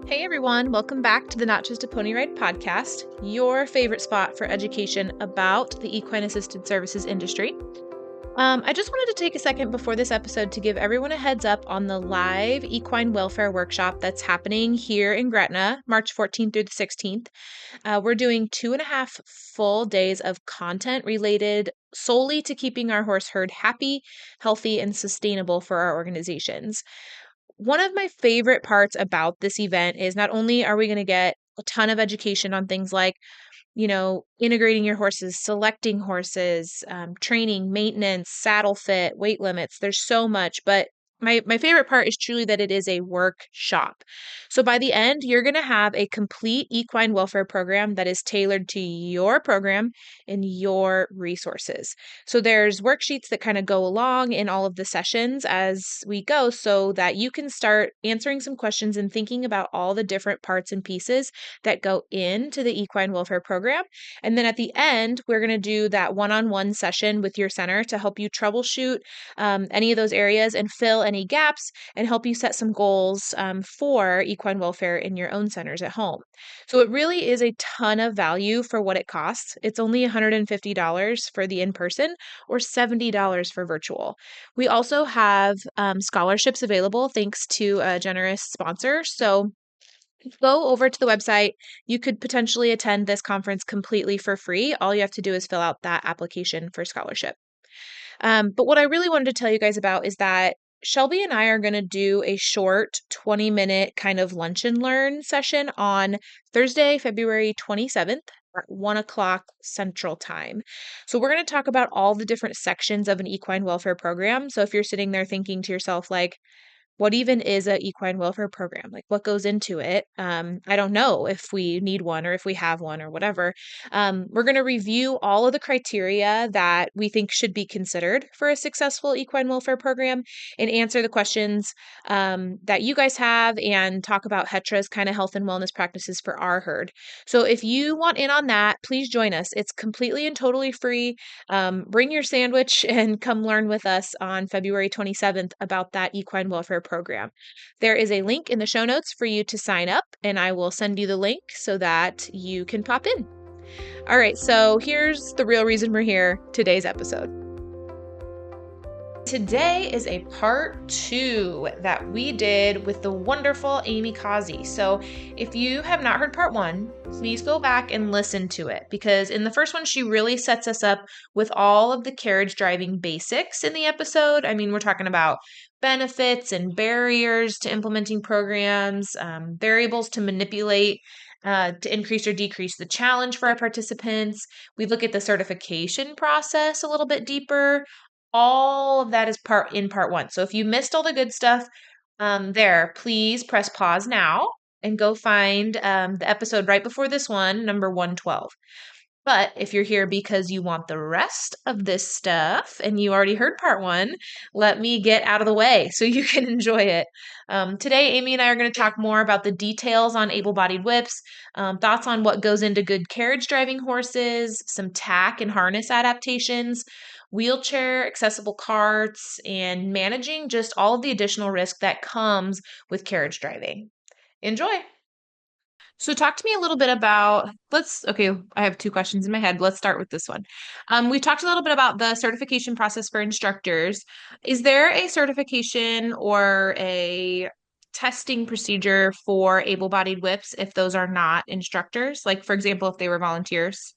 Hey everyone, welcome back to the Not Just a Pony Ride podcast, your favorite spot for education about the equine assisted services industry. I just wanted to take a second before this episode to give everyone a heads up on the live equine welfare workshop that's happening here in Gretna, March 14th through the 16th. We're doing 2.5 full days of content related solely to keeping our horse herd happy, healthy, and sustainable for our organizations. One of my favorite parts about this event is not only are we going to get a ton of education on things like, integrating your horses, selecting horses, training, maintenance, saddle fit, weight limits. There's so much, but my favorite part is truly that it is a workshop. So by the end, you're going to have a complete equine welfare program that is tailored to your program and your resources. So there's worksheets that kind of go along in all of the sessions as we go so that you can start answering some questions and thinking about all the different parts and pieces that go into the equine welfare program. And then at the end, we're going to do that one-on-one session with your center to help you troubleshoot any of those areas and fill any gaps and help you set some goals for equine welfare in your own centers at home. So it really is a ton of value for what it costs. It's only $150 for the in-person or $70 for virtual. We also have scholarships available thanks to a generous sponsor. So go over to the website. You could potentially attend this conference completely for free. All you have to do is fill out that application for scholarship. But what I really wanted to tell you guys about is that Shelby and I are going to do a short 20-minute kind of lunch and learn session on Thursday, February 27th at 1 o'clock Central Time. So we're going to talk about all the different sections of an equine welfare program. So if you're sitting there thinking to yourself, like, what even is a equine welfare program? Like, what goes into it? I don't know if we need one or if we have one or whatever. We're going to review all of the criteria that we think should be considered for a successful equine welfare program and answer the questions that you guys have and talk about Hetra's kind of health and wellness practices for our herd. So if you want in on that, please join us. It's completely and totally free. Bring your sandwich and come learn with us on February 27th about that equine welfare program. There is a link in the show notes for you to sign up, and I will send you the link so that you can pop in. All right, so here's the real reason we're here, today's episode. Today is a part 2 that we did with the wonderful Amy Causey. So if you have not heard part 1, please go back and listen to it, because in the first one, she really sets us up with all of the carriage driving basics in the episode. I mean, we're talking about benefits and barriers to implementing programs, variables to manipulate to increase or decrease the challenge for our participants. We look at the certification process a little bit deeper. All of that is part 1. So if you missed all the good stuff there, please press pause now and go find the episode right before this one, number 112. But if you're here because you want the rest of this stuff and you already heard part 1, let me get out of the way so you can enjoy it. Today, Amy and I are going to talk more about the details on able-bodied whips, thoughts on what goes into good carriage driving horses, some tack and harness adaptations, wheelchair accessible carts, and managing just all of the additional risk that comes with carriage driving. Enjoy! So talk to me a little bit about, I have 2 questions in my head. Let's start with this one. We talked a little bit about the certification process for instructors. Is there a certification or a testing procedure for able-bodied whips if those are not instructors? Like, for example, if they were volunteers?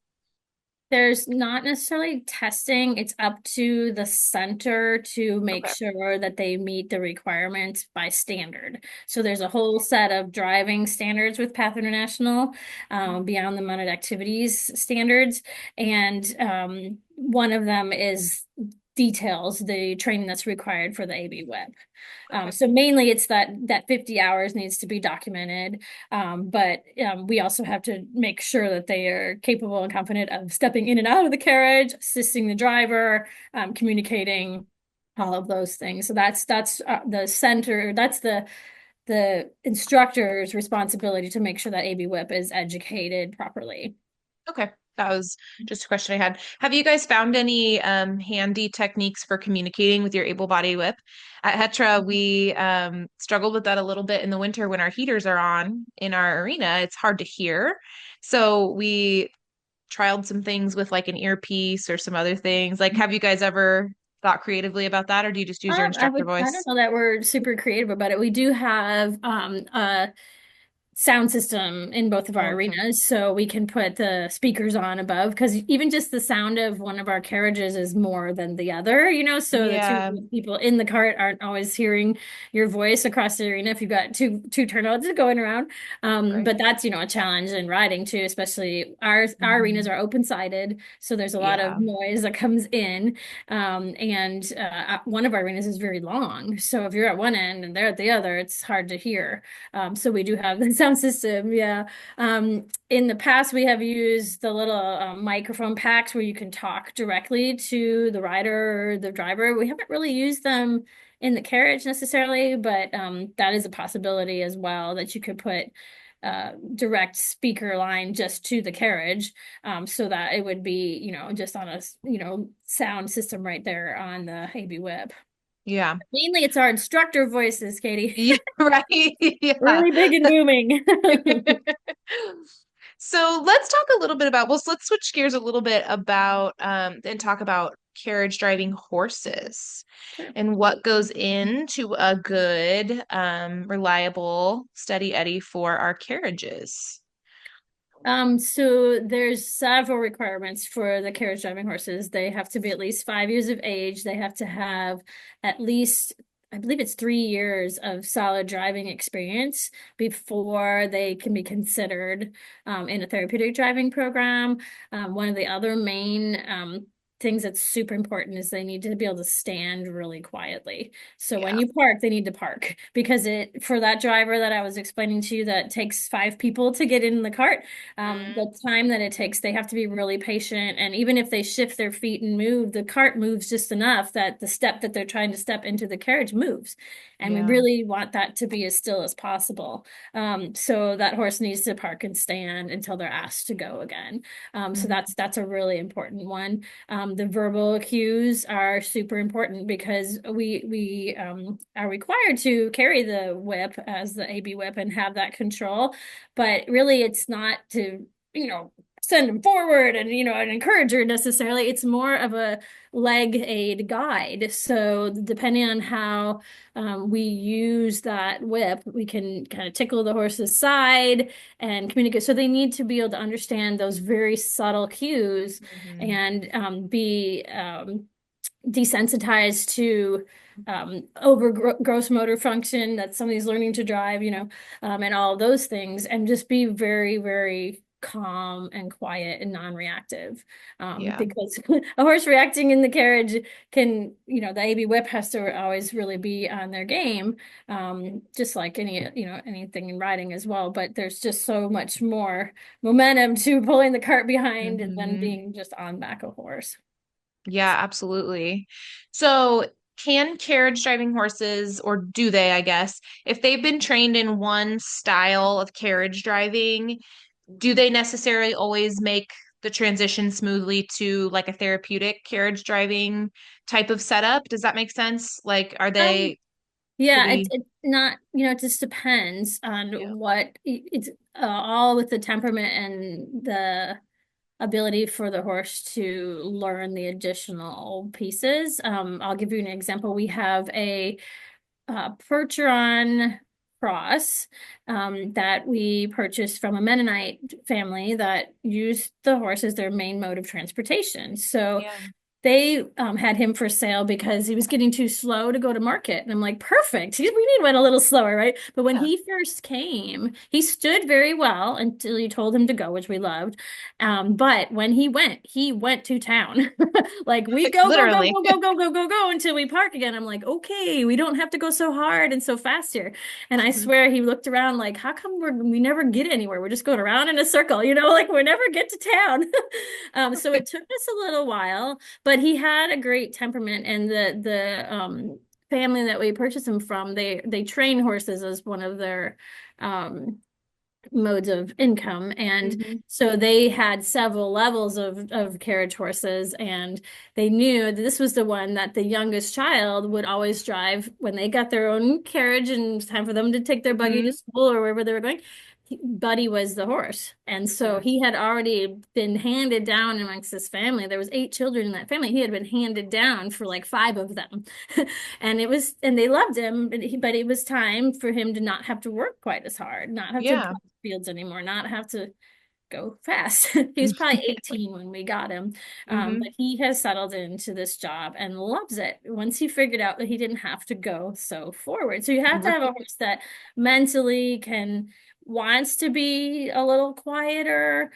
There's not necessarily testing. It's up to the center to make Okay. sure that they meet the requirements by standard. So there's a whole set of driving standards with PATH International, beyond the mounted activities standards. And one of them details the training that's required for the AB whip. So mainly it's that 50 hours needs to be documented. But we also have to make sure that they are capable and confident of stepping in and out of the carriage, assisting the driver, communicating, all of those things. So that's the center. That's the instructor's responsibility to make sure that AB whip is educated properly. Okay. That was just a question I had. Have you guys found any handy techniques for communicating with your able-bodied whip? At Hetra, we struggled with that a little bit in the winter when our heaters are on in our arena. It's hard to hear. So we trialed some things with like an earpiece or some other things. Like, have you guys ever thought creatively about that, or do you just use your instructor I don't voice? know that we're super creative about it. We do have a sound system in both of our Okay. arenas, so we can put the speakers on above, because even just the sound of one of our carriages is more than the other, so the two Yeah, people in the cart aren't always hearing your voice across the arena if you've got two turnouts going around. right. But that's a challenge in riding too, especially our arenas Hmm. are open-sided, so there's a lot of Yeah. noise that comes in. And one of our arenas is very long, so if you're at one end and they're at the other, it's hard to hear. So we do have the sound system, yeah. In the past, we have used the little microphone packs where you can talk directly to the rider or the driver. We haven't really used them in the carriage necessarily, but that is a possibility as well, that you could put direct speaker line just to the carriage, so that it would be, just on a, sound system right there on the AB web. Yeah. Mainly it's our instructor voices, Katie. Yeah, right. Yeah. Really big and booming. So let's talk a little bit about, well, let's switch gears a little bit about and talk about carriage driving horses Sure. and what goes into a good, reliable, steady Eddie for our carriages. So there's several requirements for the carriage driving horses. They have to be at least 5 years of age. They have to have at least, I believe it's 3 years of solid driving experience before they can be considered in a therapeutic driving program. One of the other main things that's super important is they need to be able to stand really quietly. So when Yeah. you park, they need to park, because for that driver that I was explaining to you that takes 5 people to get in the cart, Mm, the time that it takes, they have to be really patient. And even if they shift their feet and move, the cart moves just enough that the step that they're trying to step into the carriage moves. And we yeah. really want that to be as still as possible. So that horse needs to park and stand until they're asked to go again. So Mhm. that's a really important one. The verbal cues are super important, because we are required to carry the whip as the AB whip and have that control. But really, it's not to, send them forward and, an encourager necessarily. It's more of a leg aid guide. So depending on how we use that whip, we can kind of tickle the horse's side and communicate. So they need to be able to understand those very subtle cues Mhm. and be desensitized to over gross motor function that somebody's learning to drive, and all of those things, and just be very, very calm and quiet and non-reactive. Yeah. Because a horse reacting in the carriage can, the AB whip has to always really be on their game, just like anything in riding as well. But there's just so much more momentum to pulling the cart behind than Mhm. being just on back of horse. Yeah, absolutely. So, can carriage driving horses, or do they, I guess, if they've been trained in one style of carriage driving, do they necessarily always make the transition smoothly to like a therapeutic carriage driving type of setup? Does that make sense? Like, are Um, they Yeah, pretty? it's not, it just depends on Yeah. what it's all with the temperament and the ability for the horse to learn the additional pieces. I'll give you an example. We have a Percheron cross that we purchased from a Mennonite family that used the horse as their main mode of transportation. So Yeah. they had him for sale because he was getting too slow to go to market. And I'm like, perfect. We need one a little slower, right? But when Yeah. he first came, he stood very well until you told him to go, which we loved. But when he went to town. Like, we Like, go, go, go, literally. go, go, go, go, go, go until we park again. I'm like, okay, we don't have to go so hard and so fast here. And I swear he looked around like, how come we never get anywhere? We're just going around in a circle, like we never get to town. So it took us a little while, but he had a great temperament, and the family that we purchased him from, they train horses as one of their um modes of income. And Hmm. so they had several levels of carriage horses, and they knew that this was the one that the youngest child would always drive when they got their own carriage and it's time for them to take their buggy to Hmm. school or wherever they were going. Buddy was the horse. And so Yeah. he had already been handed down amongst his family. There was 8 children in that family. He had been handed down for like 5 of them. And they loved him, but it was time for him to not have to work quite as hard, not have to Yeah. plow fields anymore, not have to go fast. He was probably 18 when we got him. Hmm. But he has settled into this job and loves it once he figured out that he didn't have to go so forward. So you have to have a horse that mentally can wants to be a little quieter.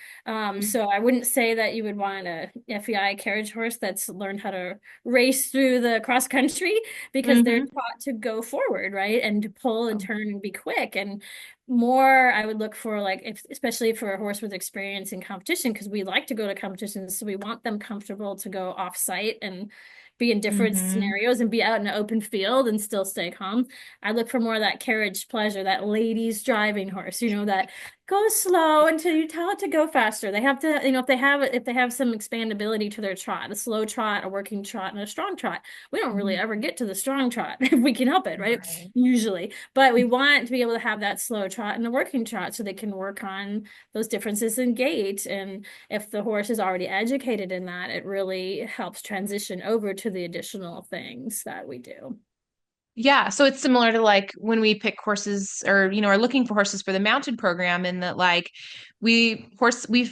So I wouldn't say that you would want a FEI carriage horse that's learned how to race through the cross country, because they're Hmm. taught to go forward, right? And to pull and turn and be quick. And more I would look for, like, if especially for a horse with experience in competition, because we like to go to competitions, so we want them comfortable to go off site and be in different Hmm. scenarios and be out in an open field and still stay calm. I look for more of that carriage pleasure, that ladies driving horse, that go slow until you tell it to go faster. They have to, if they have some expandability to their trot, a slow trot, a working trot, and a strong trot. We don't really ever get to the strong trot if we can help it, right? Right. Usually. But we want to be able to have that slow trot and a working trot so they can work on those differences in gait. And if the horse is already educated in that, it really helps transition over to the additional things that we do. Yeah, so it's similar to like when we pick horses or are looking for horses for the mounted program, in that like we've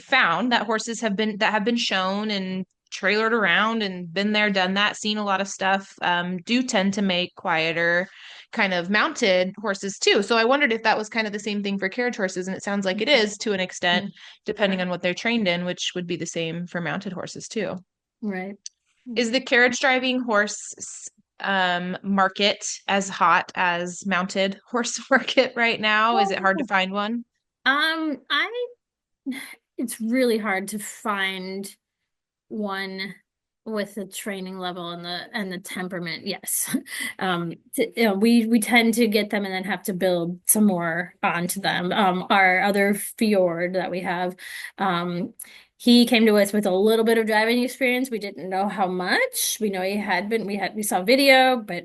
found that horses have been shown and trailered around and been there, done that, seen a lot of stuff, do tend to make quieter kind of mounted horses too. So I wondered if that was kind of the same thing for carriage horses, and it sounds like it is to an extent, depending on what they're trained in, which would be the same for mounted horses too. Right. Is the carriage driving horse market as hot as mounted horse market right now? Is it hard to find one? I it's really hard to find one with the training level and the temperament. Yes. We tend to get them and then have to build some more onto them. Our other fjord that we have, he came to us with a little bit of driving experience. We didn't know how much. We know he had been, we saw video, but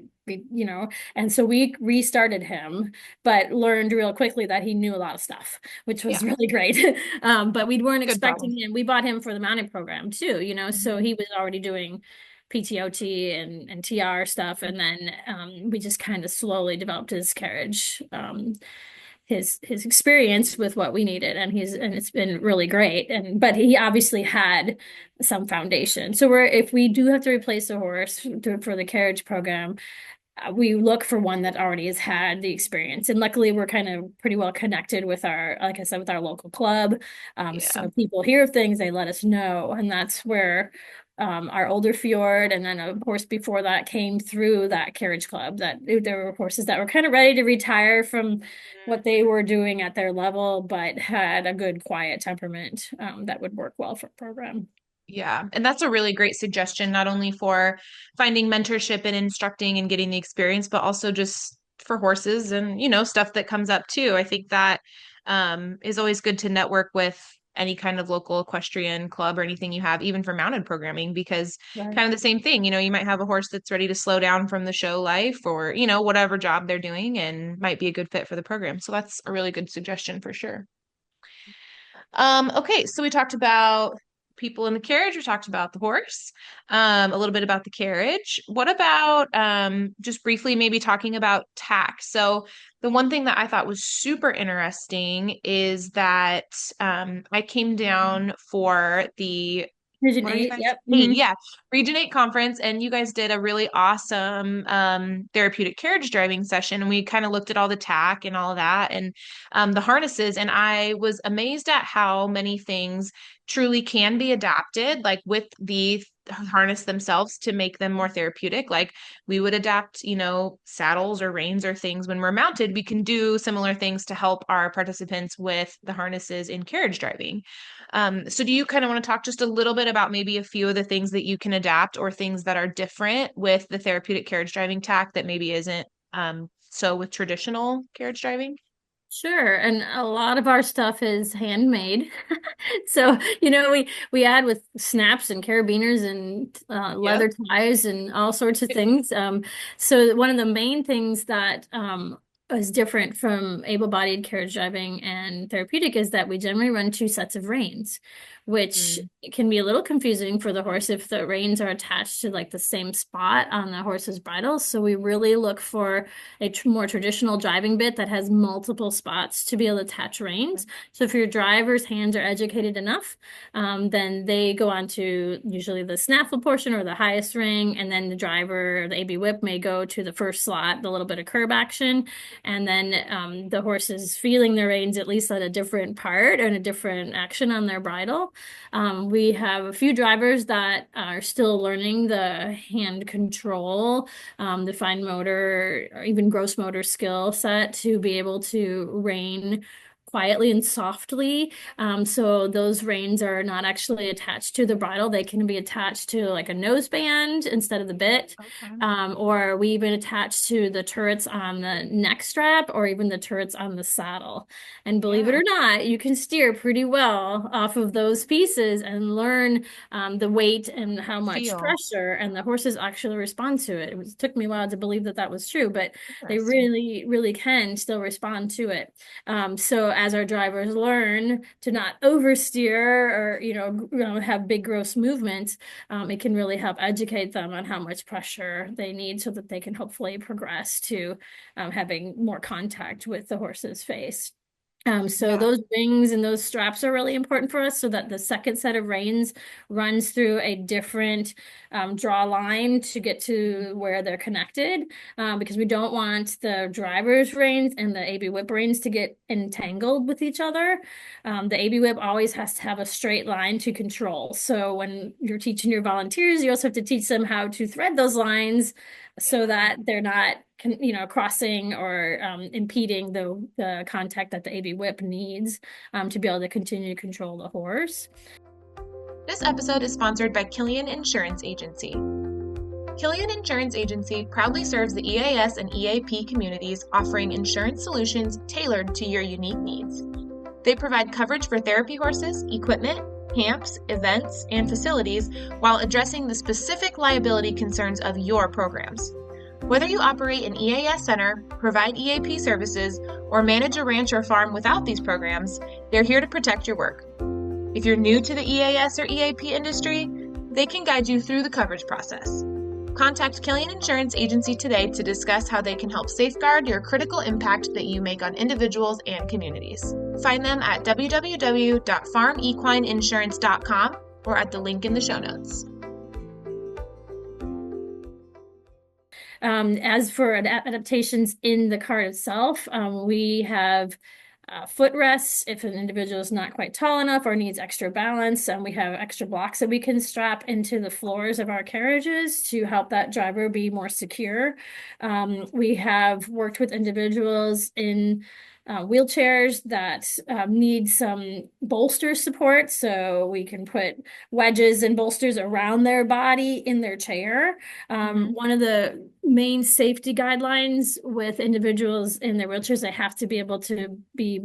and so we restarted him, but learned real quickly that he knew a lot of stuff, which was Yeah, really great. But we weren't good problem. expecting him. We bought him for the mounting program too, so Mhm. he was already doing PTOT and TR stuff. And then we just kind of slowly developed his carriage, his experience with what we needed, and it's been really great. But he obviously had some foundation. So if we do have to replace a horse for the carriage program, we look for one that already has had the experience. And luckily, we're kind of pretty well connected with like I said, with our local club. Yeah. So people hear of things, they let us know. And that's where our older fjord, and then a horse before that, came through that carriage club. That there were horses that were kind of ready to retire from what they were doing at their level, but had a good, quiet temperament that would work well for a program. Yeah. And that's a really great suggestion, not only for finding mentorship and instructing and getting the experience, but also just for horses and, stuff that comes up too. I think that is always good to network with any kind of local equestrian club or anything you have, even for mounted programming, because Right. kind of the same thing, you might have a horse that's ready to slow down from the show life or, whatever job they're doing and might be a good fit for the program. So that's a really good suggestion for sure. Okay, so we talked about people in the carriage, we talked about the horse, a little bit about the carriage. What about just briefly maybe talking about tack? So the one thing that I thought was super interesting is that I came down for the Vision what are you 8. guys? Yep. Eight, yeah. Region 8 conference, and you guys did a really awesome therapeutic carriage driving session. And we kind of looked at all the tack and all of that and the harnesses. And I was amazed at how many things truly can be adapted, like with the harness themselves to make them more therapeutic. Like we would adapt, saddles or reins or things when we're mounted. We can do similar things to help our participants with the harnesses in carriage driving. So do you kind of want to talk just a little bit about maybe a few of the things that you can adapt or things that are different with the therapeutic carriage driving tack that maybe isn't so with traditional carriage driving? Sure, and a lot of our stuff is handmade. So, we add with snaps and carabiners and Yep. leather ties and all sorts of things. So one of the main things that is different from able-bodied carriage driving and therapeutic is that we generally run two sets of reins, which Mm. can be a little confusing for the horse if the reins are attached to like the same spot on the horse's bridle. So we really look for a more traditional driving bit that has multiple spots to be able to attach reins. So if your driver's hands are educated enough, then they go on to usually the snaffle portion or the highest ring, and then the driver, the AB whip, may go to the first slot, the little bit of curb action, and then the horse is feeling their reins at least at a different part and a different action on their bridle. We have a few drivers that are still learning the hand control, the fine motor or even gross motor skill set to be able to rein quietly and softly. So those reins are not actually attached to the bridle. They can be attached to like a noseband instead of the bit. Okay. Or we even attach to the turrets on the neck strap or even the turrets on the saddle. And believe it Yeah. or not, you can steer pretty well off of those pieces and learn the weight and how much Feel. pressure, and the horses actually respond to it. It took me a while to believe that that was true, but they Interesting. really, really can still respond to it. So as our drivers learn to not oversteer or, have big gross movements, it can really help educate them on how much pressure they need so that they can hopefully progress to having more contact with the horse's face. So Yeah. those rings and those straps are really important for us so that the second set of reins runs through a different draw line to get to where they're connected, because we don't want the driver's reins and the AB whip reins to get entangled with each other. The AB whip always has to have a straight line to control. So when you're teaching your volunteers, you also have to teach them how to thread those lines so Yeah. that they're not crossing or impeding the contact that the AB whip needs to be able to continue to control the horse. This episode is sponsored by Killian Insurance Agency. Killian Insurance Agency proudly serves the EAS and EAP communities, offering insurance solutions tailored to your unique needs. They provide coverage for therapy horses, equipment, camps, events, and facilities while addressing the specific liability concerns of your programs. Whether you operate an EAS center, provide EAP services, or manage a ranch or farm without these programs, they're here to protect your work. If you're new to the EAS or EAP industry, they can guide you through the coverage process. Contact Killian Insurance Agency today to discuss how they can help safeguard your critical impact that you make on individuals and communities. Find them at www.farmequineinsurance.com or at the link in the show notes. As for adaptations in the cart itself, we have footrests if an individual is not quite tall enough or needs extra balance. We have extra blocks that we can strap into the floors of our carriages to help that driver be more secure. We have worked with individuals in wheelchairs that need some bolster support, so we can put wedges and bolsters around their body in their chair. One of the main safety guidelines with individuals in their wheelchairs, they have to be able to be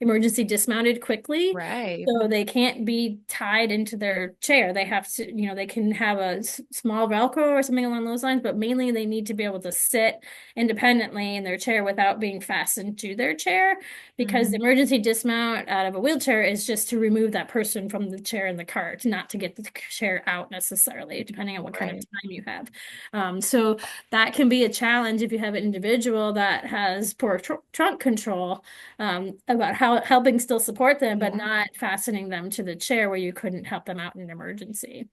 emergency dismounted quickly. Right. So they can't be tied into their chair. They have to, they can have a small Velcro or something along those lines, but mainly they need to be able to sit independently in their chair without being fastened to their chair, because the Mm-hmm. emergency dismount out of a wheelchair is just to remove that person from the chair in the cart, not to get the chair out necessarily, depending on what kind of Right. time you have. So that can be a challenge if you have an individual that has poor trunk control, about how helping still support them, but Yeah. not fastening them to the chair where you couldn't help them out in an emergency.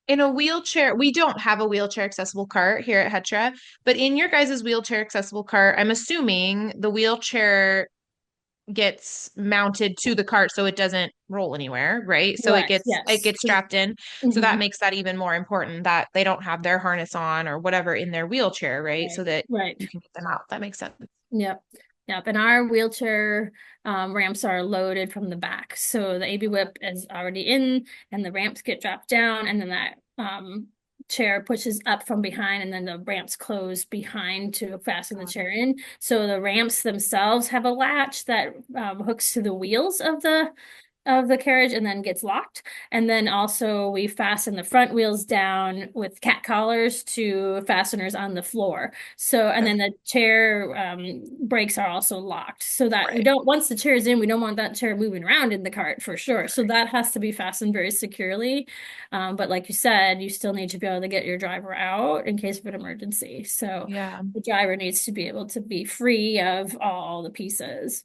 In a wheelchair, we don't have a wheelchair accessible cart here at Hetra, but in your guys' wheelchair accessible cart, I'm assuming the wheelchair gets mounted to the cart so it doesn't roll anywhere, right? So Correct. it Yes. gets strapped in. So that Mhm. makes that even more important that they don't have their harness on or whatever in their wheelchair, right? Right. So that you Right. can get them out. That makes sense. Yep. Yep. And our wheelchair ramps are loaded from the back. So the AB whip is already in and the ramps get dropped down, and then that chair pushes up from behind, and then the ramps close behind to fasten the chair in. So the ramps themselves have a latch that hooks to the wheels of the carriage and then gets locked. And then also we fasten the front wheels down with cat collars to fasteners on the floor. So, and then the chair brakes are also locked so that we Right. don't, once the chair is in, we don't want that chair moving around in the cart for sure. So that has to be fastened very securely. But like you said, you still need to be able to get your driver out in case of an emergency. So Yeah. the driver needs to be able to be free of all the pieces.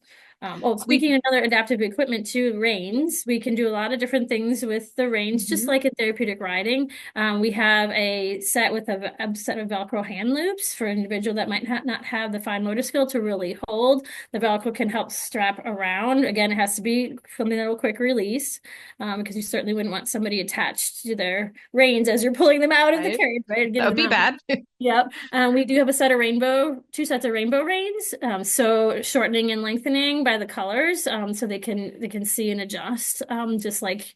We Speaking of other adaptive equipment too, reins. We can do a lot of different things with the reins, just Mhm. like in therapeutic riding. We have a set with a set of Velcro hand loops for an individual that might not have the fine motor skill to really hold. The Velcro can help strap around. Again, it has to be something that will quick release, because you certainly wouldn't want somebody attached to their reins as you're pulling them out of the Right. carriage, right? That Getting would them be out. bad. Yep. We do have a set of two sets of rainbow reins. So shortening and lengthening by the colors, so they can see and adjust, just like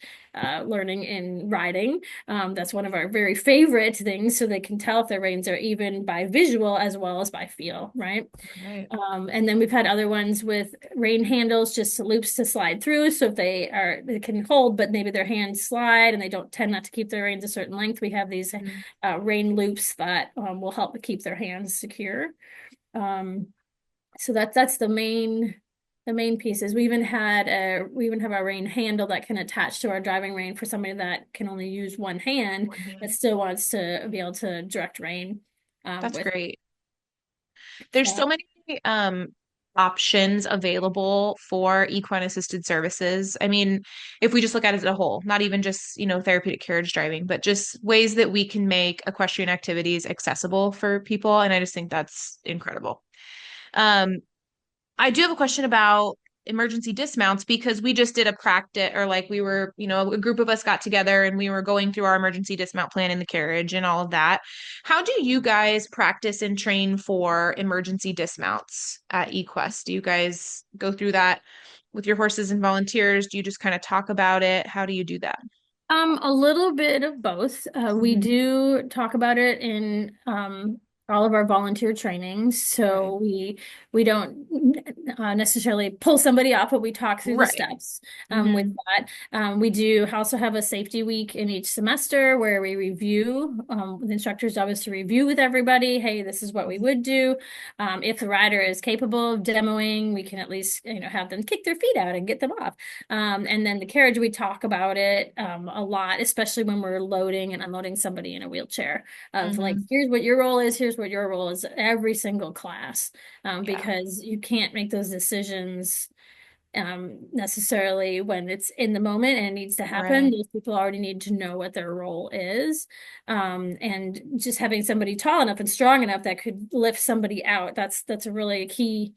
learning and riding. That's one of our very favorite things, so they can tell if their reins are even by visual as well as by feel, right? Right. And then we've had other ones with rein handles, just loops to slide through. So if they can hold, but maybe their hands slide and they don't tend not to keep their reins a certain length, we have these Mhm. rein loops that will help keep their hands secure. Um, so that's the main pieces. We even have a rein handle that can attach to our driving rein for somebody that can only use one hand One that hand. still wants to be able to direct rein That's with. great. There's so So, many options available for equine assisted services. I mean, if we just look at it as a whole, not even just, therapeutic carriage driving, but just ways that we can make equestrian activities accessible for people. And I just think that's incredible. Um, I do have a question about emergency dismounts because we just did a practice, or like we were, a group of us got together and we were going through our emergency dismount plan in the carriage and all of that. How do you guys practice and train for emergency dismounts at eQuest? Do you guys go through that with your horses and volunteers? Do you just kind of talk about it? How do you do that? a little bit of both. We Mhm. do talk about it in all of our volunteer trainings. Right. So we don't necessarily pull somebody off, but we talk through the Right. steps with Hmm. that. We do also have a safety week in each semester where we review. The instructor's job is to review with everybody. Hey, this is what we would do. If the rider is capable of demoing, we can at least have them kick their feet out and get them off. And then the carriage, we talk about it a lot, especially when we're loading and unloading somebody in a wheelchair of like, Hmm. here's what your role is, here's what your role is, every single class, Yeah. because you can't make those decisions necessarily when it's in the moment and it needs to happen. Right. Those people already need to know what their role is. And just having somebody tall enough and strong enough that could lift somebody out, that's a really key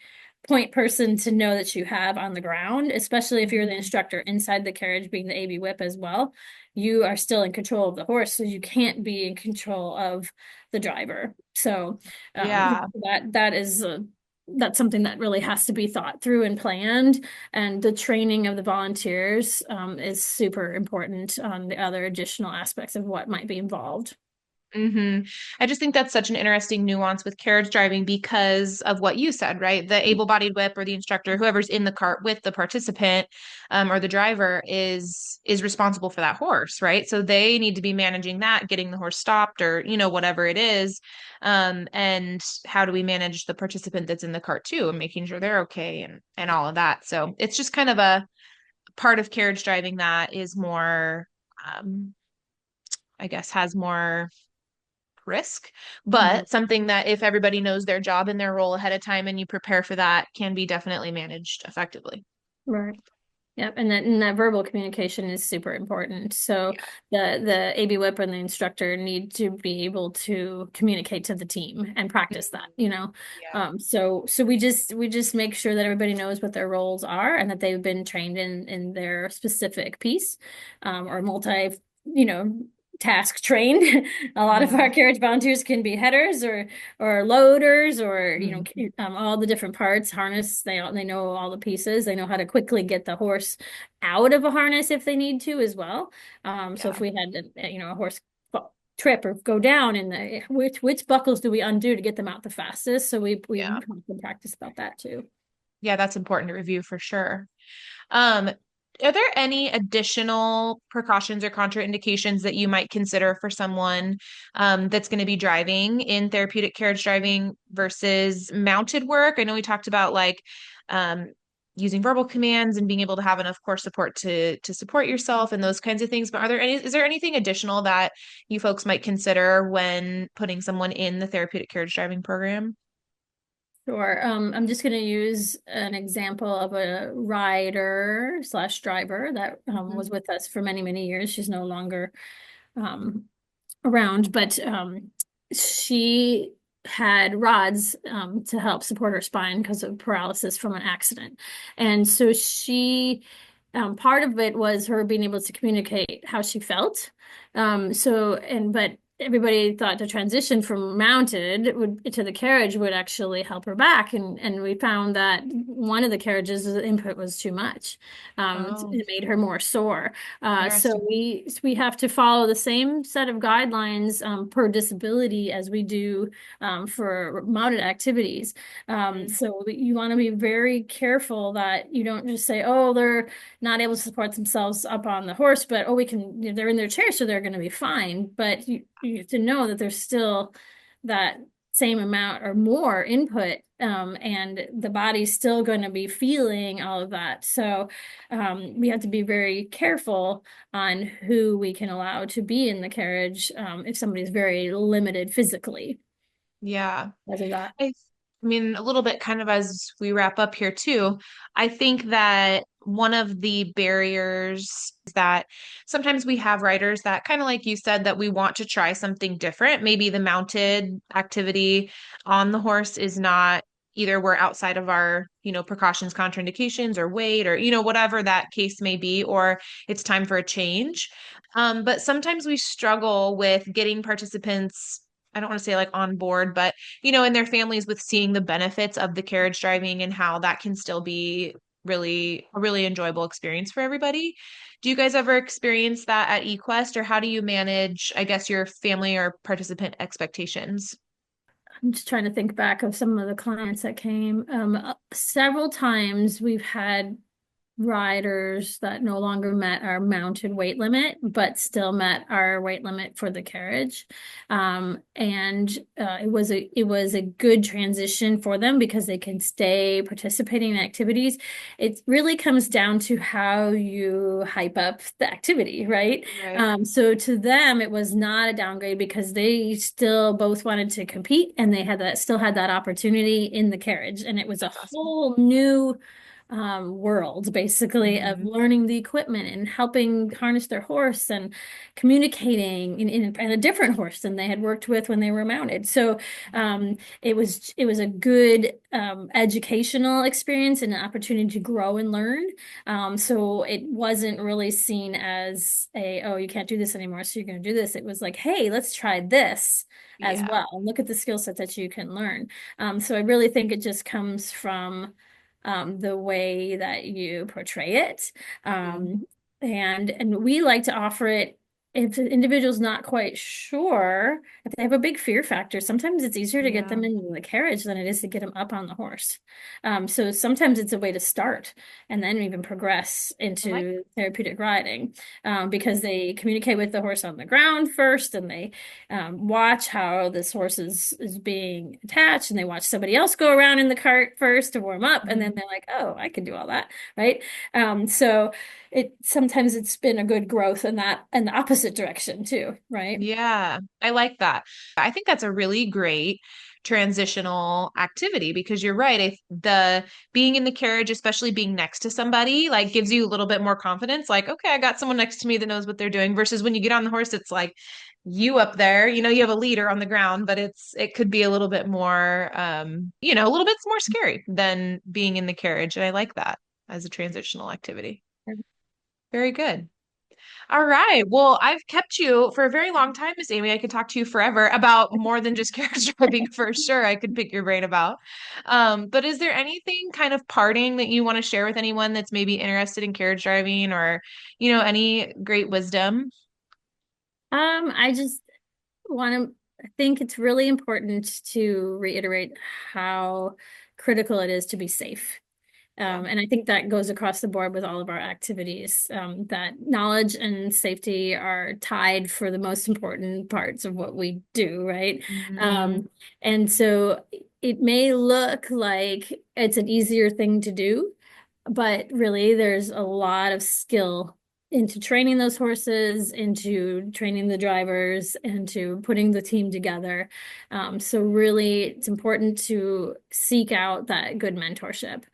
point person to know that you have on the ground, especially if you're the Mhm. instructor inside the carriage being the AB whip as well. You are still in control of the horse, so you can't be in control of the driver. So Yeah. that's something that really has to be thought through and planned. And the training of the volunteers is super important on the other additional aspects of what might be involved. I just think that's such an interesting nuance with carriage driving because of what you said, right? The able-bodied whip or the instructor, whoever's in the cart with the participant, or the driver is responsible for that horse, right? So they need to be managing that, getting the horse stopped, or whatever it is. And how do we manage the participant that's in the cart too, and making sure they're okay and all of that. So it's just kind of a part of carriage driving that is more, um, I guess, has more risk, Mhm. but something that if everybody knows their job and their role ahead of time and you prepare for that can be definitely managed effectively. Right. Yep, and that verbal communication is super important. So Yeah. the AB whip and the instructor need to be able to communicate to the team and practice that, you know. Yeah. So we just make sure that everybody knows what their roles are and that they've been trained in their specific piece, or multi, you know, task trained. A lot of Yeah. our carriage volunteers can be headers or loaders or Mhm. all the different parts harness. They know all the pieces. They know how to quickly get the horse out of a harness if they need to as well. So Yeah. if we had a horse trip or go down, and which buckles do we undo to get them out the fastest. So we Yeah. have some practice about that too. Yeah, that's important to review for sure. Um, are there any additional precautions or contraindications that you might consider for someone that's going to be driving in therapeutic carriage driving versus mounted work? I know we talked about like um, using verbal commands and being able to have enough core support to support yourself and those kinds of things. But is there anything additional that you folks might consider when putting someone in the therapeutic carriage driving program? Sure. I'm just going to use an example of a rider slash driver that Mhm. was with us for many, many years. She's no longer um, around, but she had rods to help support her spine because of paralysis from an accident. And so part of it was her being able to communicate how she felt. But everybody thought the transition from mounted to the carriage would actually help her back. And we found that one of the carriages, the input was too much. Oh, It made her more sore. So interesting. we have to follow the same set of guidelines per disability as we do for mounted activities. Mm. So you want to be very careful that you don't just say, oh, they're not able to support themselves up on the horse, but oh, they're in their chair, so they're going to be fine. But you have to know that there's still that same amount or more input, and the body's still going to be feeling all of that. So we have to be very careful on who we can allow to be in the carriage if somebody's very limited physically Yeah. because of that. I, I mean, a little bit kind of as we wrap up here too, I think that one of the barriers is that sometimes we have riders that kind of like you said that we want to try something different. Maybe the mounted activity on the horse is not either we're outside of our, precautions, contraindications or weight or, whatever that case may be, or it's time for a change. But sometimes we struggle with getting participants, I don't want to say like on board, but and their families with seeing the benefits of the carriage driving and how that can still be really a really enjoyable experience for everybody. Do you guys ever experience that at eQuest, or how do you manage, I guess, your family or participant expectations? I'm just trying to think back of some of the clients that came. Several times we've had riders that no longer met our mounted weight limit, but still met our weight limit for the carriage. It was a good transition for them because they can stay participating in activities. It really comes down to how you hype up the activity, right? Right. So to them, it was not a downgrade because they still both wanted to compete and they still had that opportunity in the carriage. And it was a That's awesome. whole new world basically of Hmm. learning the equipment and helping harness their horse and communicating in a different horse than they had worked with when they were mounted. So it was a good educational experience and an opportunity to grow and learn. So it wasn't really seen as oh, you can't do this anymore, so you're going to do this. It was like, hey, let's try this as Yeah. well. And look at the skill set that you can learn. So I really think it just comes from the way that you portray it. Mhm. And we like to offer it if the individual's not quite sure, if they have a big fear factor, sometimes it's easier to get Yeah. them in the carriage than it is to get them up on the horse. So sometimes it's a way to start and then even progress I like. into therapeutic riding because they communicate with the horse on the ground first and they watch how this horse is being attached and they watch somebody else go around in the cart first to warm up and then Mhm. they're like, oh, I can do all that, right? So it sometimes it's been a good growth in that and the opposite direction too, right? Yeah, I like that. I think that's a really great transitional activity because you're right. If the being in the carriage, especially being next to somebody, like gives you a little bit more confidence. Like, okay, I got someone next to me that knows what they're doing. Versus when you get on the horse, it's like you up there. You have a leader on the ground, but it could be a little bit more, a little bit more scary than being in the carriage. And I like that as a transitional activity. Very good. All right. Well, I've kept you for a very long time, Miss Amy. I could talk to you forever about more than just carriage driving for sure. I could pick your brain about. But is there anything kind of parting that you want to share with anyone that's maybe interested in carriage driving or, any great wisdom? I just I think it's really important to reiterate how critical it is to be safe. Yeah. And I think that goes across the board with all of our activities, that knowledge and safety are tied for the most important parts of what we do, right? Mhm. Um, and so it may look like it's an easier thing to do, but really there's a lot of skill into training those horses, into training the drivers, into putting the team together. So really, it's important to seek out that good mentorship.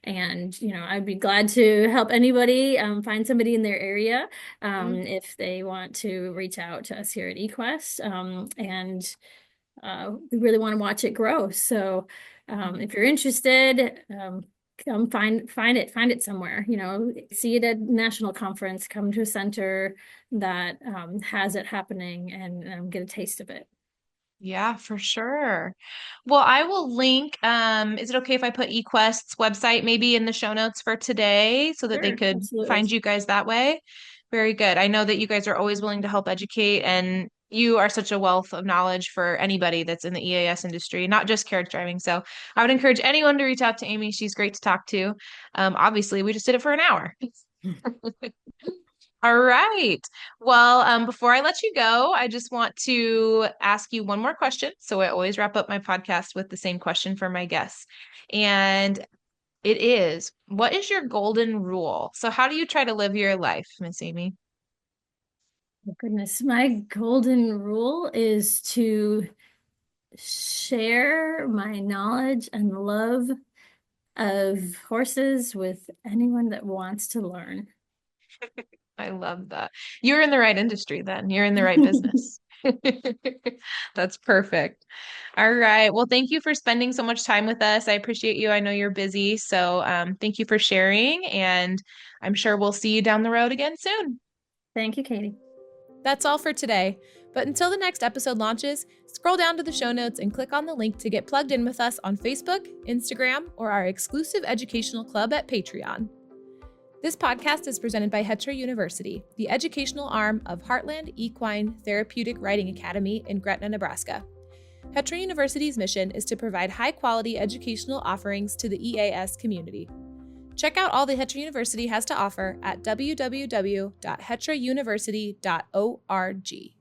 And, I'd be glad to help anybody find somebody in their area if they want to reach out to us here at eQuest. And we really want to watch it grow. So if you're interested, come find it somewhere, see it at a national conference, come to a center that has it happening and get a taste of it. Yeah, for sure. Well, I will link, is it okay if I put eQuest's website maybe in the show notes for today so that they Sure, could absolutely. find you guys that way? Very good. I know that you guys are always willing to help educate, and you are such a wealth of knowledge for anybody that's in the EAS industry, not just carriage driving. So I would encourage anyone to reach out to Amy. She's great to talk to. Obviously, we just did it for an hour. All right. Well, before I let you go, I just want to ask you one more question. So I always wrap up my podcast with the same question for my guests. And it is, what is your golden rule? So how do you try to live your life, Miss Amy? Oh, goodness, my golden rule is to share my knowledge and love of horses with anyone that wants to learn. I love that. You're in the right industry then. You're in the right business. That's perfect. All right. Well, thank you for spending so much time with us. I appreciate you. I know you're busy. So thank you for sharing. And I'm sure we'll see you down the road again soon. Thank you, Katie. That's all for today. But until the next episode launches, scroll down to the show notes and click on the link to get plugged in with us on Facebook, Instagram, or our exclusive educational club at Patreon. This podcast is presented by Hetra University, the educational arm of Heartland Equine Therapeutic Riding Academy in Gretna, Nebraska. Hetra University's mission is to provide high-quality educational offerings to the EAS community. Check out all the Hetra University has to offer at www.hetrauniversity.org.